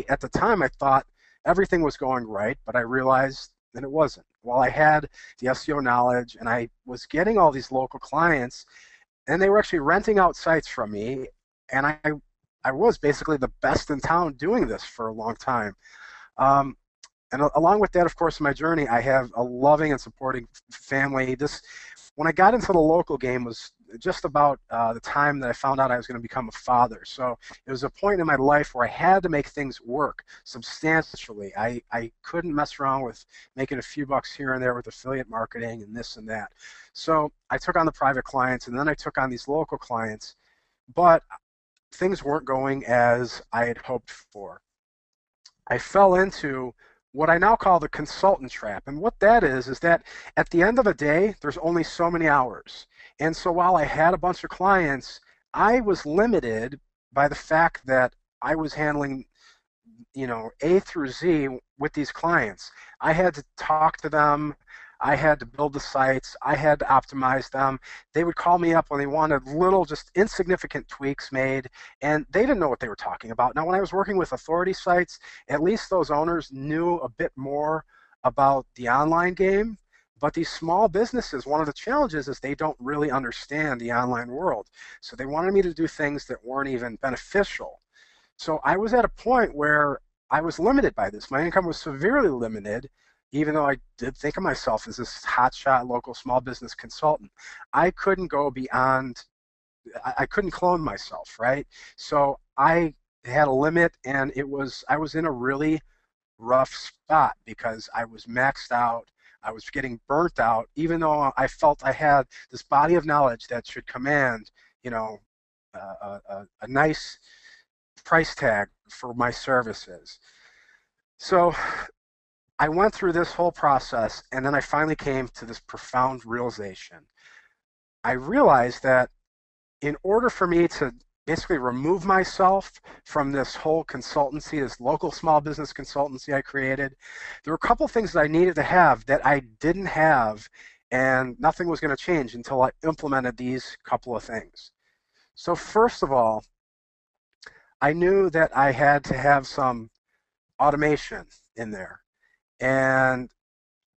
At the time, I thought everything was going right, but I realized that it wasn't. While I had the SEO knowledge and I was getting all these local clients, and they were actually renting out sites from me, and I was basically the best in town doing this for a long time. Um, and along with that, of course, in my journey, I have a loving and supporting family. This, when I got into the local game, was just about the time that I found out I was going to become a father. So it was a point in my life where I had to make things work substantially. I couldn't mess around with making a few bucks here and there with affiliate marketing and this and that. So I took on the private clients, and then I took on these local clients, but things weren't going as I had hoped for. I fell into what I now call the consultant trap. And what that is that at the end of a day, there's only so many hours. And so while I had a bunch of clients, I was limited by the fact that I was handling, A through Z with these clients. I had to talk to them. I had to build the sites. I had to optimize them. They would call me up when they wanted little, just insignificant tweaks made, and they didn't know what they were talking about. Now, when I was working with authority sites, at least those owners knew a bit more about the online game. But these small businesses, one of the challenges is they don't really understand the online world. So they wanted me to do things that weren't even beneficial. So I was at a point where I was limited by this. My income was severely limited, even though I did think of myself as this hotshot local small business consultant. I couldn't go beyond, I couldn't clone myself, right? So I had a limit, and I was in a really rough spot because I was maxed out. I was getting burnt out, even though I felt I had this body of knowledge that should command, a nice price tag for my services. So I went through this whole process, and then I finally came to this profound realization. I realized that in order for me to basically remove myself from this whole consultancy, this local small business consultancy I created, there were a couple things that I needed to have that I didn't have, and nothing was going to change until I implemented these couple of things. So first of all, I knew that I had to have some automation in there. And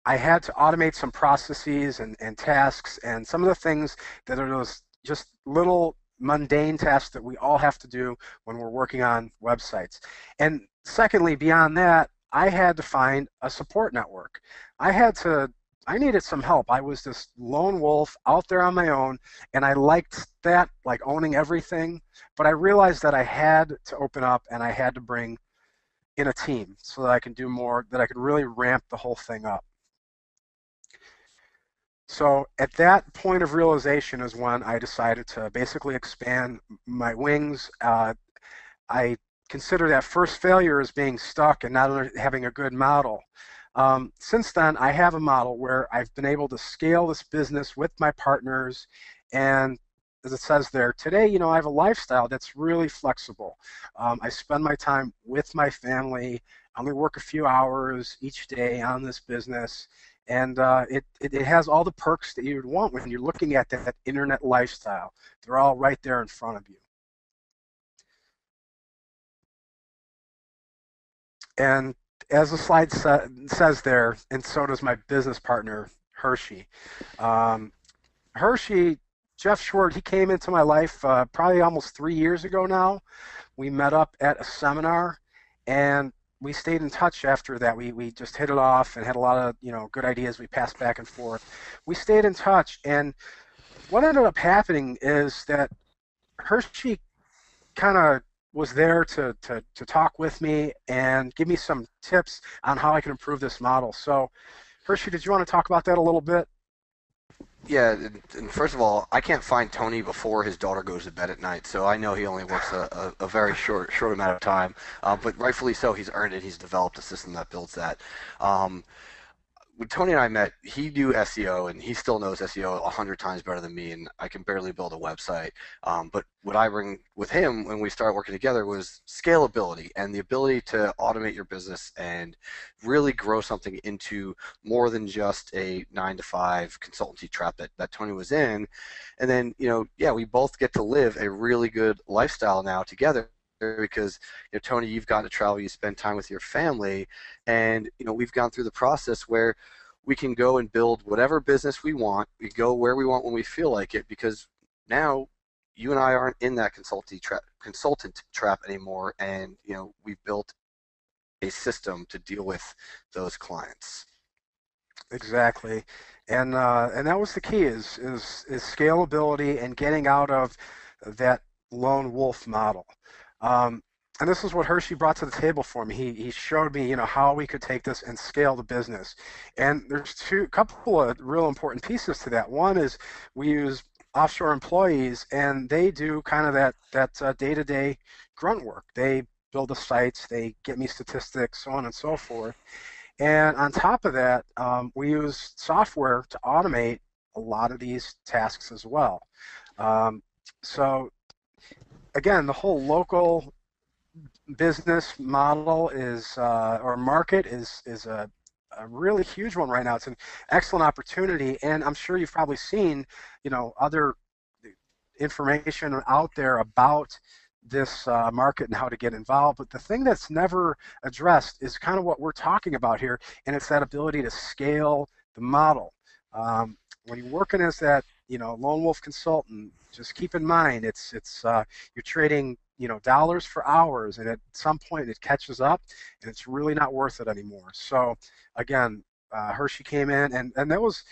I had to automate some processes and tasks, and some of the things that are those just little mundane tasks that we all have to do when we're working on websites. And secondly, beyond that, I had to find a support network. I needed some help. I was this lone wolf out there on my own, and I liked that, like owning everything, but I realized that I had to open up and I had to bring in a team so that I can do more, that I could really ramp the whole thing up. So at that point of realization is when I decided to basically expand my wings. I consider that first failure as being stuck and not having a good model. Since then, I have a model where I've been able to scale this business with my partners, and as it says there, today, I have a lifestyle that's really flexible. I spend my time with my family. I only work a few hours each day on this business, and it has all the perks that you would want when you're looking at that internet lifestyle. They're all right there in front of you. And as the slide says there, and so does my business partner, Hershey. Um, Hershey, Jeff Schwartz, he came into my life probably almost 3 years ago now. We met up at a seminar, and we stayed in touch after that. We just hit it off and had a lot of good ideas. We passed back and forth. We stayed in touch, and what ended up happening is that Hershey kind of was there to talk with me and give me some tips on how I can improve this model. So, Hershey, did you want to talk about that a little bit? Yeah, and first of all, I can't find Tony before his daughter goes to bed at night, so I know he only works a very short amount of time. But rightfully so, he's earned it. He's developed a system that builds that. Um, when Tony and I met, he knew SEO, and he still knows SEO 100 times better than me, and I can barely build a website. But what I bring with him when we started working together was scalability and the ability to automate your business and really grow something into more than just a 9 to 5 consultancy trap that Tony was in. And then, yeah, we both get to live a really good lifestyle now together. because Tony, you've got to travel, you spend time with your family, and we've gone through the process where we can go and build whatever business we want. We go where we want when we feel like it, because now you and I aren't in that consultant trap anymore, and we've built a system to deal with those clients. Exactly, and that was the key is scalability and getting out of that lone wolf model. Um, and this is what Hershey brought to the table for me. He showed me, how we could take this and scale the business. And there's couple of real important pieces to that. One is we use offshore employees, and they do kind of that day-to-day grunt work. They build the sites, they get me statistics, so on and so forth. And on top of that, we use software to automate a lot of these tasks as well. Um, so again, the whole local business model or market is a really huge one right now. It's an excellent opportunity, and I'm sure you've probably seen, other information out there about this market and how to get involved. But the thing that's never addressed is kind of what we're talking about here, and it's that ability to scale the model. When you're working as that, lone wolf consultant, just keep in mind you're trading dollars for hours, and at some point it catches up, and it's really not worth it anymore. So again, Hershey came in, and that was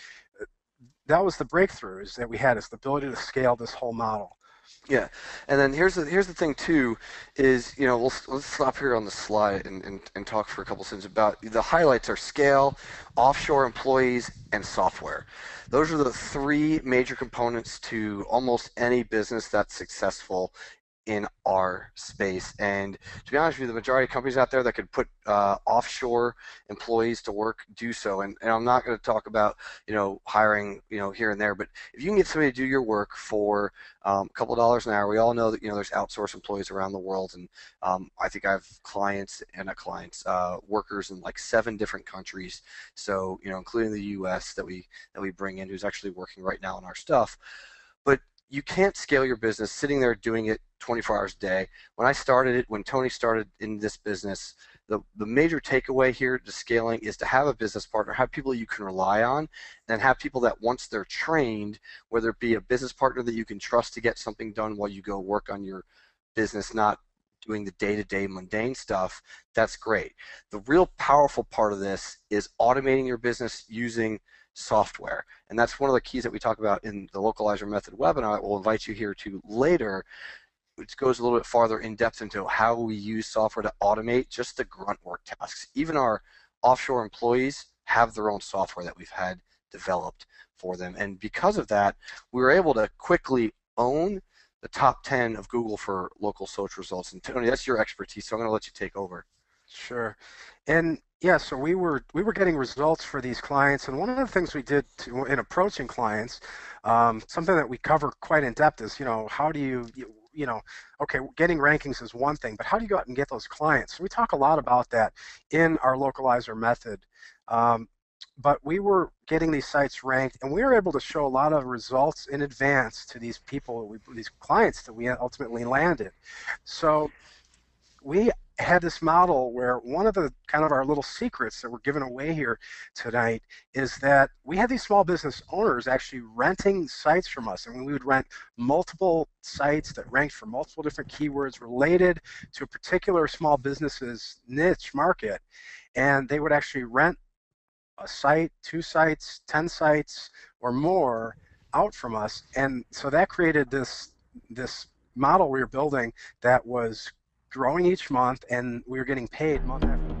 the breakthrough is that we had is the ability to scale this whole model. Yeah, and then here's the thing too, is let's stop here on the slide and talk for a couple seconds about the highlights are scale, offshore employees, and software. Those are the three major components to almost any business that's successful in our space. And to be honest with you, the majority of companies out there that could put offshore employees to work do so. And I'm not going to talk about hiring here and there, but if you can get somebody to do your work for a couple of dollars an hour, we all know that there's outsourced employees around the world, and I think I have clients and not clients, workers in like 7 different countries. So including the U.S. that we bring in, who's actually working right now on our stuff. But you can't scale your business sitting there doing it 24 hours a day. When Tony started in this business, the major takeaway here to scaling is to have a business partner, have people you can rely on, and have people that once they're trained, whether it be a business partner that you can trust to get something done while you go work on your business, not doing the day-to-day mundane stuff, that's great. The real powerful part of this is automating your business using software, and that's one of the keys that we talk about in the Localizer Method webinar. We'll invite you here to later, which goes a little bit farther in depth into how we use software to automate just the grunt work tasks. Even our offshore employees have their own software that we've had developed for them, and because of that, we were able to quickly own the top 10 of Google for local search results. And Tony, that's your expertise, so I'm going to let you take over. Sure. And yeah, so we were getting results for these clients, and one of the things we did in approaching clients, something that we cover quite in depth is, how do okay, getting rankings is one thing, but how do you go out and get those clients? So we talk a lot about that in our Localizer method. But we were getting these sites ranked, and we were able to show a lot of results in advance to these people, these clients that we ultimately landed. So we had this model where one of the kind of our little secrets that we're giving away here tonight is that we had these small business owners actually renting sites from us, and we would rent multiple sites that ranked for multiple different keywords related to a particular small business's niche market, and they would actually rent a site, 2 sites, 10 sites, or more out from us, and so that created this model we were building that was growing each month, and we were getting paid month after month.